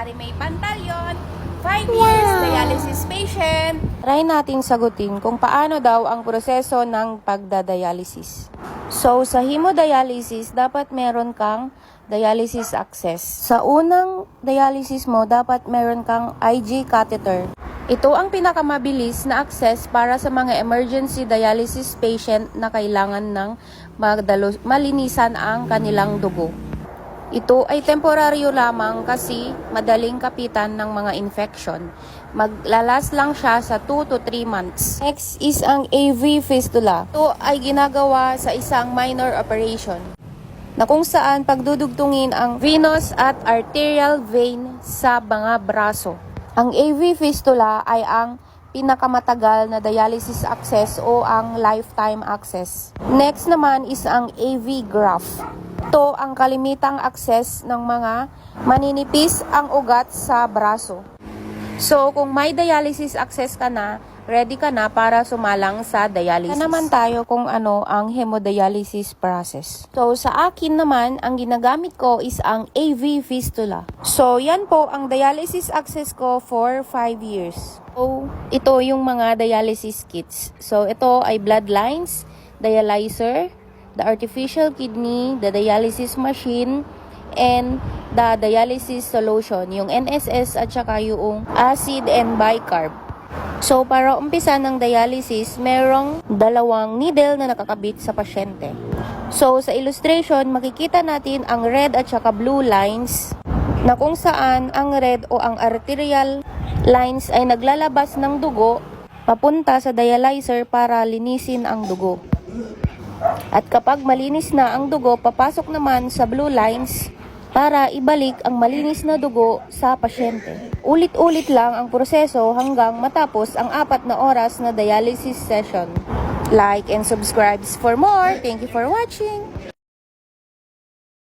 Ari May Pantalyon, 5 years dialysis patient. Try nating sagutin kung paano daw ang proseso ng pagdadialysis. So, sa hemodialysis, dapat meron kang dialysis access. Sa unang dialysis mo, dapat meron kang IG catheter. Ito ang pinakamabilis na access para sa mga emergency dialysis patient na kailangan ng malinisan ang kanilang dugo. Ito ay temporaryo lamang kasi madaling kapitan ng mga infection. Maglalas lang siya sa 2 to 3 months. Next is ang AV fistula. Ito ay ginagawa sa isang minor operation na kung saan pagdudugtungin ang venous at arterial vein sa mga braso. Ang AV fistula ay ang pinakamatagal na dialysis access o ang lifetime access. Next naman is ang AV graft. Ito ang kalimitang access ng mga maninipis ang ugat sa braso. So, kung may dialysis access ka na, ready ka na para sumalang sa dialysis. Kaya naman tayo kung ano ang hemodialysis process. So, sa akin naman, ang ginagamit ko is ang AV fistula. So, yan po ang dialysis access ko for 5 years. So, ito yung mga dialysis kits. So, ito ay bloodlines, dialyzer, the artificial kidney, the dialysis machine, and the dialysis solution, yung NSS at saka yung acid and bicarb. So, para umpisa ng dialysis, merong 2 needle na nakakabit sa pasyente. So, sa illustration, makikita natin ang red at saka blue lines na kung saan ang red o ang arterial lines ay naglalabas ng dugo papunta sa dialyzer para linisin ang dugo. At kapag malinis na ang dugo, papasok naman sa blue lines para ibalik ang malinis na dugo sa pasyente. Ulit-ulit lang ang proseso hanggang matapos ang 4 na oras na dialysis session. Like and subscribe for more. Thank you for watching.